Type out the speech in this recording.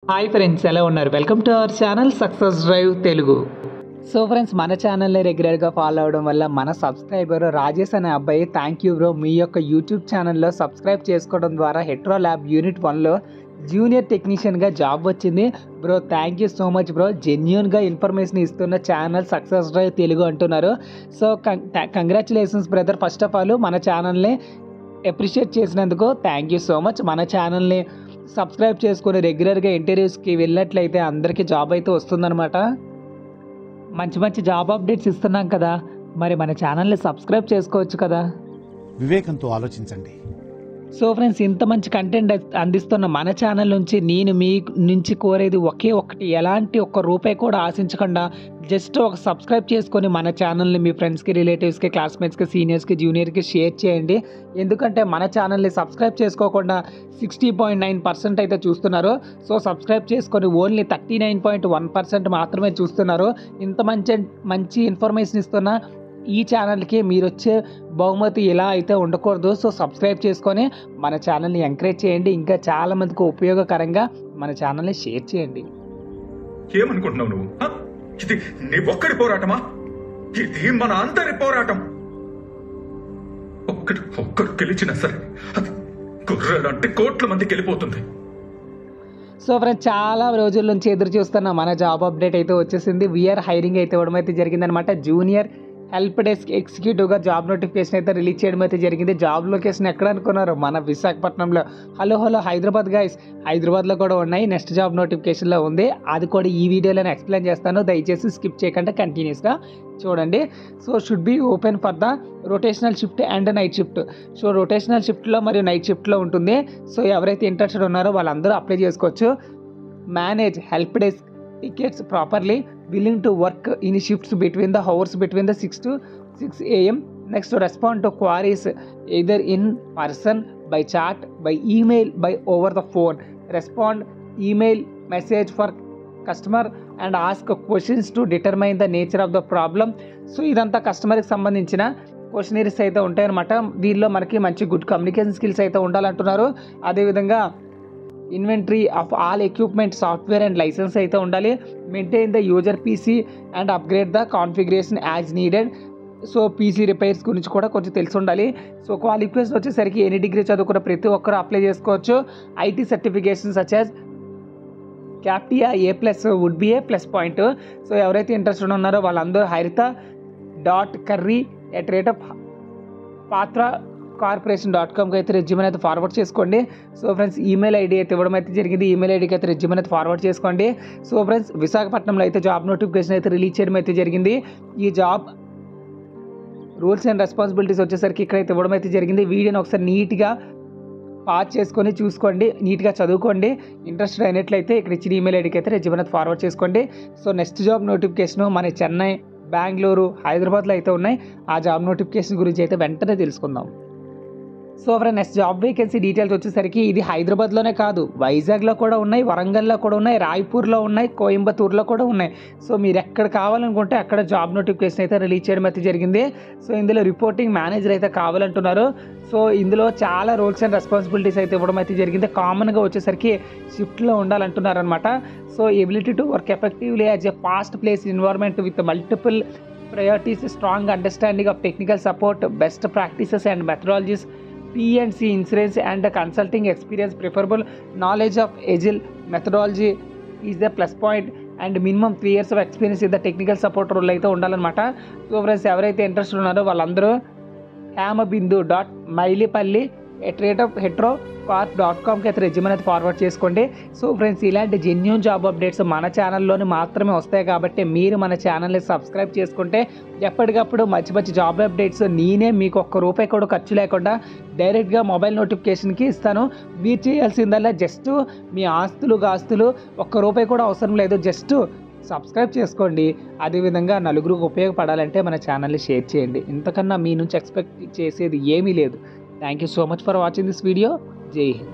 Hi friends, ఎలా ఉన్నారు? Welcome to our channel success drive Telugu. So friends, మన ఛానల్ని రెగ్యులర్గా ఫాలో అవడం వల్ల మన సబ్స్క్రైబర్ రాజేష్ అనే అబ్బాయి థ్యాంక్ యూ బ్రో, మీ యొక్క యూట్యూబ్ ఛానల్లో సబ్స్క్రైబ్ చేసుకోవడం ద్వారా హెట్రో ల్యాబ్ యూనిట్ 1లో జూనియర్ టెక్నీషియన్గా జాబ్ వచ్చింది bro. Thank you so much bro. జెన్యూన్గా ఇన్ఫర్మేషన్ ఇస్తున్న ఛానల్ సక్సెస్ డ్రైవ్ తెలుగు అంటున్నారు. So congratulations brother. First of all మన ఛానల్ని అప్రిషియేట్ చేసినందుకు థ్యాంక్ యూ సో మచ్. మన ఛానల్ని సబ్స్క్రైబ్ చేసుకొని రెగ్యులర్గా ఇంటర్వ్యూస్కి వెళ్ళినట్లయితే అందరికీ జాబ్ అయితే వస్తుందన్నమాట. మంచి మంచి జాబ్ అప్డేట్స్ ఇస్తున్నాం కదా, మరి మన ఛానల్ని సబ్స్క్రైబ్ చేసుకోవచ్చు కదా. వివేకంతో ఆలోచించండి. సో ఫ్రెండ్స్, ఇంత మంచి కంటెంట్ అందిస్తున్న మన ఛానల్ నుంచి నేను మీ నుంచి కోరేది ఒకే ఒక్కటి, ఎలాంటి ఒక్క రూపాయి కూడా ఆశించకుండా జస్ట్ ఒక సబ్స్క్రైబ్ చేసుకొని మన ఛానల్ని మీ ఫ్రెండ్స్కి, రిలేటివ్స్కి, క్లాస్మేట్స్కి, సీనియర్స్కి, జూనియర్కి షేర్ చేయండి. ఎందుకంటే మన ఛానల్ని సబ్స్క్రైబ్ చేసుకోకుండా 60.9% అయితే చూస్తున్నారు. సో సబ్స్క్రైబ్ చేసుకొని ఓన్లీ 39.1% మాత్రమే చూస్తున్నారు. ఇంత మంచి ఇన్ఫర్మేషన్ ఇస్తున్న ఈ ఛానల్కి మీరు వచ్చే బహుమతి ఇలా అయితే ఉండకూడదు. సో సబ్స్క్రైబ్ చేసుకొని మన ఛానల్ని ఎంకరేజ్ చేయండి. ఇంకా చాలామందికి ఉపయోగకరంగా మన ఛానల్ని షేర్ చేయండి. ఏమనుకుంటున్నావు నువ్వు? ఇది నీ ఒక్కడి పోరాటమా? ఇది మన అందరి పోరాటం. ఒక్కడు గెలిచినా సరే అది గుర్రాలంటే కోట్ల మందికి వెళ్ళిపోతుంది. సో ఫ్రెండ్స్, చాలా రోజుల నుంచి ఎదురు చూస్తున్న మన జాబ్ అప్డేట్ అయితే వచ్చేసింది. వీఆర్ హైరింగ్ అయితే ఇవ్వడం అయితే జరిగిందనమాట. జూనియర్ హెల్ప్ డెస్క్ ఎగ్జిక్యూటివ్గా జాబ్ నోటిఫికేషన్ అయితే రిలీజ్ చేయడం అయితే జరిగింది. జాబ్ లొకేషన్ ఎక్కడ అనుకున్నారు? మన విశాఖపట్నంలో. హలో హైదరాబాద్ గైస్, హైదరాబాద్లో కూడా ఉన్నాయి. నెక్స్ట్ జాబ్ నోటిఫికేషన్లో ఉంది, అది కూడా ఈ వీడియోలో నేను ఎక్స్ప్లెయిన్ చేస్తాను. దయచేసి స్కిప్ చేయకుండా కంటిన్యూస్గా చూడండి. So should be open for the rotational shift and night shift. So rotational షిఫ్ట్లో మరియు నైట్ షిఫ్ట్లో ఉంటుంది. సో ఎవరైతే ఇంట్రెస్టెడ్ ఉన్నారో వాళ్ళందరూ అప్లై చేసుకోవచ్చు. Manage help desk tickets properly, willing to work in shifts between the hours between the 6 to 6 a.m. Next, to respond to queries either in person, by chat, by email, by over the phone. Respond email message for customer and ask questions to determine the nature of the problem. So ఇదంతా కస్టమర్కి సంబంధించిన questionnaires అయితే ఉంటాయన్నమాట. దీనిలో మనకి మంచి good communication skills అయితే ఉండాలంటున్నారు. అదేవిధంగా inventory of all equipment, software and license అయితే ఉండాలి. Maintain the user PC and upgrade the configuration as needed. So PC repairs గురించి కూడా కొంచెం తెలిసి ఉండాలి. సో క్వాలిఫికేషన్ వచ్చేసరికి ఎనీ డిగ్రీ చదువుకున్న ప్రతి ఒక్కరు అప్లై చేసుకోవచ్చు. IT certification such as CompTIA A+ would be +plus point. So ఎవరైతే ఇంట్రెస్టెడ్ ఉన్నారో వాళ్ళందరూ harita.curry@patracorporation.com అయితే రెజ్యూమ్ అయితే ఫార్వర్డ్ చేసుకోండి. సో ఫ్రెండ్స్, ఈమెయిల్ ఐడి అయితే ఇవ్వడం అయితే జరిగింది. ఈమెయిల్ ఐడికి అయితే రెజ్యూమ్ అయితే ఫార్వర్డ్ చేసుకోండి. సో ఫ్రెండ్స్, విశాఖపట్నంలో అయితే జాబ్ నోటిఫికేషన్ అయితే రిలీజ్ చేయడం అయితే జరిగింది. ఈ జాబ్ రూల్స్ అండ్ రెస్పాన్సిబిలిటీస్ వచ్చేసరికి ఇక్కడైతే ఇవ్వడం అయితే జరిగింది. వీడియోని ఒకసారి నీట్గా పాజ్ చేసుకొని చూసుకోండి, నీట్గా చదువుకోండి. ఇంట్రెస్టెడ్ అయినట్లయితే ఇక్కడ ఇచ్చిన ఈమెయిల్ ఐడికి అయితే రెజ్యూమ్ అయితే ఫార్వర్డ్ చేసుకోండి. సో నెక్స్ట్ జాబ్ నోటిఫికేషన్ మన చెన్నై, బెంగళూరు, హైదరాబాద్లో అయితే ఉన్నాయి. ఆ జాబ్ నోటిఫికేషన్ గురించి అయితే వెంటనే తెలుసుకుందాం. So friend, next job vacancy details వచ్చేసరికి ఇది హైదరాబాద్లోనే కాదు, వైజాగ్లో కూడా ఉన్నాయి, వరంగల్లో కూడా ఉన్నాయి, రాయ్పూర్లో ఉన్నాయి, కోయంబత్తూర్లో కూడా ఉన్నాయి. సో మీరు ఎక్కడ కావాలనుకుంటే అక్కడ జాబ్ నోటిఫికేషన్ అయితే రిలీజ్ చేయడం అయితే జరిగింది. సో ఇందులో రిపోర్టింగ్ మేనేజర్ అయితే కావాలంటున్నారు. సో ఇందులో చాలా రోల్స్ అండ్ రెస్పాన్సిబిలిటీస్ అయితే ఇవ్వడం అయితే జరిగింది. కామన్గా వచ్చేసరికి షిఫ్ట్లో ఉండాలంటున్నారు అనమాట. So ability to work effectively as a fast place environment with multiple priorities, strong understanding of technical support, best practices and methodologies, P&C insurance and consulting experience, preferable knowledge of agile methodology is the plus point, and minimum 3 years of experience in the technical support role అయితే ఉండాలన్నమాట. So friends, ఎవరైతే interest ఉన్నారో వాళ్ళందరూ hemabindu.mailipalli@hetrocorp.com అయితే resume అయితే forward చేసుకోండి. So friends, ఇలాంటి genuine job updates మన ఛానల్లోని మాత్రమే వస్తాయి కాబట్టి మీరు మన ఛానల్ని సబ్స్క్రైబ్ చేసుకుంటే ఎప్పటికప్పుడు మంచి జాబ్ అప్డేట్స్ నేనే మీకు ఒక్క రూపాయి కూడా ఖర్చు లేకుండా డైరెక్ట్గా మొబైల్ నోటిఫికేషన్కి ఇస్తాను. మీరు చేయాల్సిందల్లా జస్ట్ మీ ఆస్తులు ఒక్క రూపాయి కూడా అవసరం లేదు, జస్ట్ సబ్స్క్రైబ్ చేసుకోండి. అదేవిధంగా నలుగురికి ఉపయోగపడాలంటే మన ఛానల్ని షేర్ చేయండి. ఇంతకన్నా మీ నుంచి ఎక్స్పెక్ట్ చేసేది ఏమీ లేదు. Thank you so much for watching this video. జై హింద్.